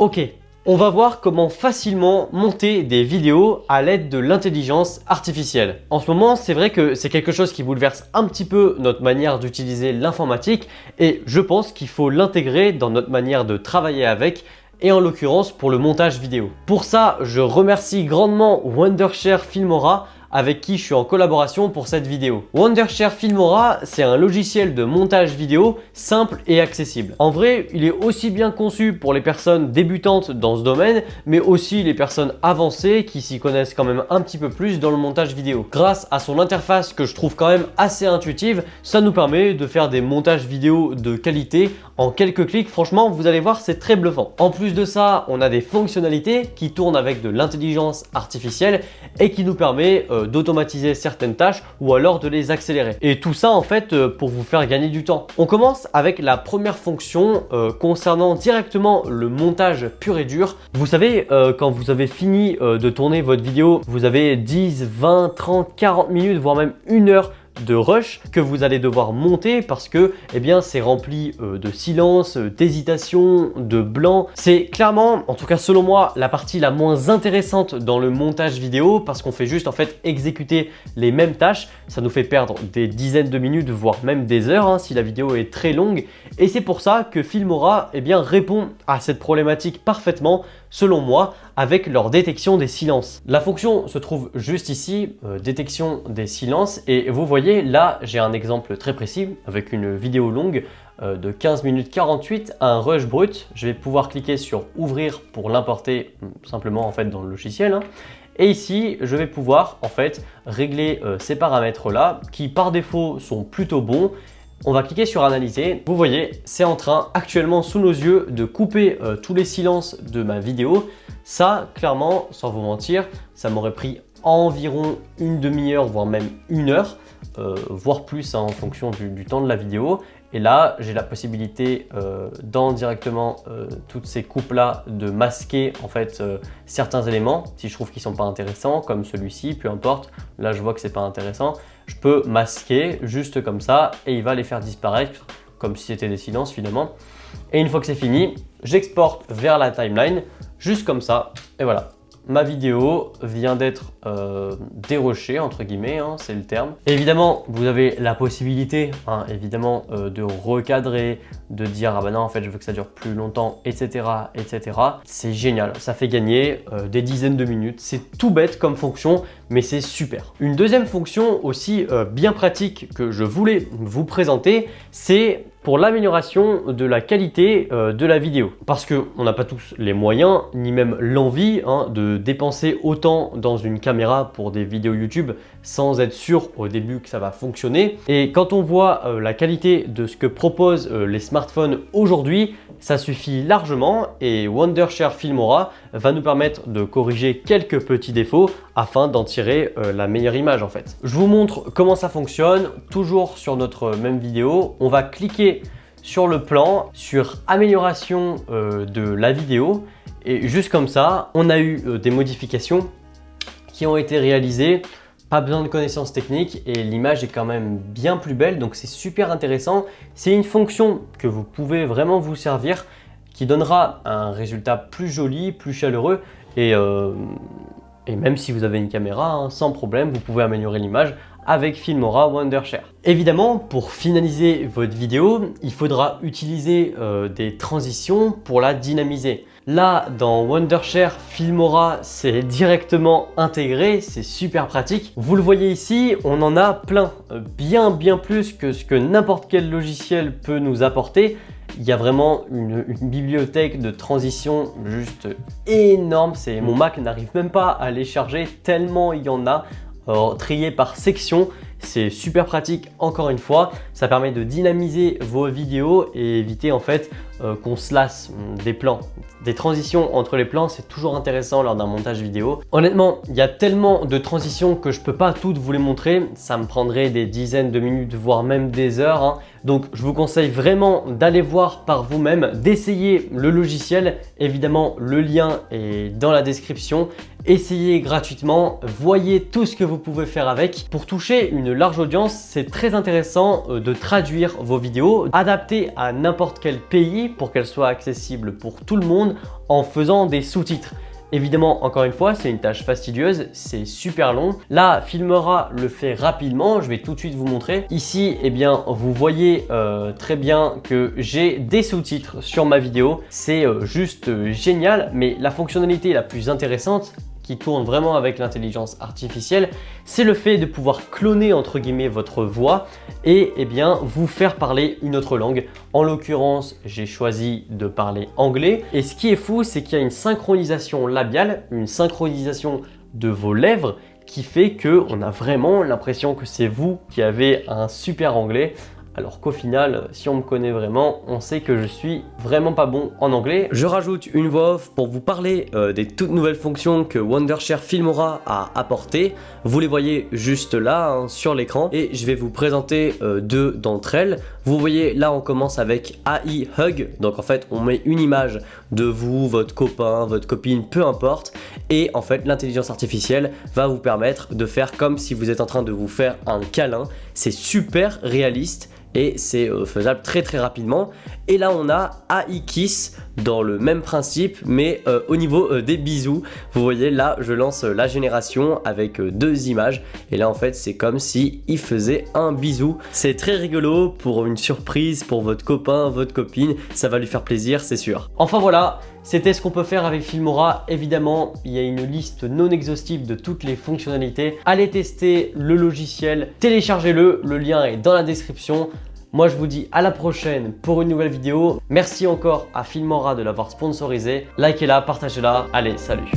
Ok, on va voir comment facilement monter des vidéos à l'aide de l'intelligence artificielle. En ce moment, c'est vrai que c'est quelque chose qui bouleverse un petit peu notre manière d'utiliser l'informatique et je pense qu'il faut l'intégrer dans notre manière de travailler avec et en l'occurrence pour le montage vidéo. Pour ça, je remercie grandement Wondershare Filmora avec qui je suis en collaboration pour cette vidéo. Wondershare Filmora, c'est un logiciel de montage vidéo simple et accessible. En vrai, il est aussi bien conçu pour les personnes débutantes dans ce domaine, mais aussi les personnes avancées qui s'y connaissent quand même un petit peu plus dans le montage vidéo. Grâce à son interface que je trouve quand même assez intuitive, ça nous permet de faire des montages vidéo de qualité en quelques clics. Franchement, vous allez voir, c'est très bluffant. En plus de ça, on a des fonctionnalités qui tournent avec de l'intelligence artificielle et qui nous permet d'automatiser certaines tâches ou alors de les accélérer. Et tout ça en fait pour vous faire gagner du temps. On commence avec la première fonction concernant directement le montage pur et dur. Vous savez, quand vous avez fini de tourner votre vidéo, vous avez 10, 20, 30, 40 minutes, voire même 1 heure de rush que vous allez devoir monter parce que c'est rempli de silence, d'hésitation, de blanc. C'est clairement, en tout cas selon moi, la partie la moins intéressante dans le montage vidéo parce qu'on fait juste en fait exécuter les mêmes tâches. Ça nous fait perdre des dizaines de minutes, voire même des heures si la vidéo est très longue. Et c'est pour ça que Filmora répond à cette problématique parfaitement, selon moi, avec leur détection des silences. La fonction se trouve juste ici, détection des silences, et vous voyez là j'ai un exemple très précis avec une vidéo longue de 15 minutes 48 à un rush brut. Je vais pouvoir cliquer sur ouvrir pour l'importer simplement en fait dans le logiciel. Et ici, je vais pouvoir en fait régler ces paramètres là qui par défaut sont plutôt bons. On va cliquer sur analyser. Vous voyez, c'est en train actuellement sous nos yeux de couper tous les silences de ma vidéo. Ça, clairement, sans vous mentir, ça m'aurait pris environ une demi-heure, voire même 1 heure, voire plus en fonction du temps de la vidéo. Et là, j'ai la possibilité dans directement toutes ces coupes-là de masquer en fait certains éléments si je trouve qu'ils sont pas intéressants, comme celui-ci, peu importe. Là, je vois que c'est pas intéressant. Je peux masquer juste comme ça et il va les faire disparaître comme si c'était des silences finalement. Et une fois que c'est fini, j'exporte vers la timeline juste comme ça et voilà. Ma vidéo vient d'être dérochée entre guillemets, c'est le terme. Évidemment, vous avez la possibilité de recadrer, de dire ah bah non en fait je veux que ça dure plus longtemps, etc. etc. C'est génial, ça fait gagner des dizaines de minutes. C'est tout bête comme fonction, mais c'est super. Une deuxième fonction aussi bien pratique que je voulais vous présenter, c'est pour l'amélioration de la qualité de la vidéo. Parce qu'on n'a pas tous les moyens, ni même l'envie de dépenser autant dans une caméra pour des vidéos YouTube sans être sûr au début que ça va fonctionner. Et quand on voit la qualité de ce que proposent les smartphones aujourd'hui, ça suffit largement et Wondershare Filmora va nous permettre de corriger quelques petits défauts afin d'en tirer la meilleure image en fait. Je vous montre comment ça fonctionne, toujours sur notre même vidéo. On va cliquer sur le plan, sur amélioration de la vidéo et juste comme ça, on a eu des modifications qui ont été réalisées. Pas besoin de connaissances techniques et l'image est quand même bien plus belle, donc c'est super intéressant. C'est une fonction que vous pouvez vraiment vous servir qui donnera un résultat plus joli, plus chaleureux et même si vous avez une caméra, sans problème, vous pouvez améliorer l'image avec Filmora Wondershare. Évidemment, pour finaliser votre vidéo, il faudra utiliser des transitions pour la dynamiser. Là, dans Wondershare Filmora, c'est directement intégré, c'est super pratique. Vous le voyez ici, on en a plein, bien plus que ce que n'importe quel logiciel peut nous apporter. Il y a vraiment une bibliothèque de transitions juste énorme. Mon Mac n'arrive même pas à les charger tellement il y en a. Trié par section, c'est super pratique encore une fois. Ça permet de dynamiser vos vidéos et éviter en fait qu'on se lasse des plans. Des transitions entre les plans, c'est toujours intéressant lors d'un montage vidéo. Honnêtement, il y a tellement de transitions que je peux pas toutes vous les montrer. Ça me prendrait des dizaines de minutes, voire même des heures. Donc, je vous conseille vraiment d'aller voir par vous-même, d'essayer le logiciel. Évidemment, le lien est dans la description. Essayez gratuitement, voyez tout ce que vous pouvez faire avec. Pour toucher une large audience, c'est très intéressant de traduire vos vidéos, adaptées à n'importe quel pays pour qu'elle soit accessible pour tout le monde en faisant des sous-titres. Évidemment, encore une fois, c'est une tâche fastidieuse, c'est super long. Là, Filmora le fait rapidement, je vais tout de suite vous montrer. Ici, eh bien, vous voyez très bien que j'ai des sous-titres sur ma vidéo. C'est juste génial, mais la fonctionnalité la plus intéressante qui tourne vraiment avec l'intelligence artificielle, c'est le fait de pouvoir cloner entre guillemets votre voix et eh bien, vous faire parler une autre langue. En l'occurrence, j'ai choisi de parler anglais. Et ce qui est fou, c'est qu'il y a une synchronisation labiale, une synchronisation de vos lèvres qui fait qu'on a vraiment l'impression que c'est vous qui avez un super anglais. Alors qu'au final, si on me connaît vraiment, on sait que je suis vraiment pas bon en anglais. Je rajoute une voix off pour vous parler des toutes nouvelles fonctions que Wondershare Filmora a apportées. Vous les voyez juste là hein, sur l'écran et je vais vous présenter deux d'entre elles. Vous voyez là on commence avec AI Hug, donc en fait on met une image de vous, votre copain, votre copine, peu importe, et en fait l'intelligence artificielle va vous permettre de faire comme si vous êtes en train de vous faire un câlin. C'est super réaliste et c'est faisable très rapidement. Et là on a AI Kiss dans le même principe mais au niveau des bisous. Vous voyez là je lance la génération avec deux images et là en fait c'est comme si il faisait un bisou. C'est très rigolo pour une surprise pour votre copain, votre copine, ça va lui faire plaisir c'est sûr. Enfin voilà, c'était ce qu'on peut faire avec Filmora. Évidemment, il y a une liste non exhaustive de toutes les fonctionnalités. Allez tester le logiciel, téléchargez-le, le lien est dans la description. Moi, je vous dis à la prochaine pour une nouvelle vidéo. Merci encore à Filmora de l'avoir sponsorisé. Likez-la, partagez-la. Allez, salut!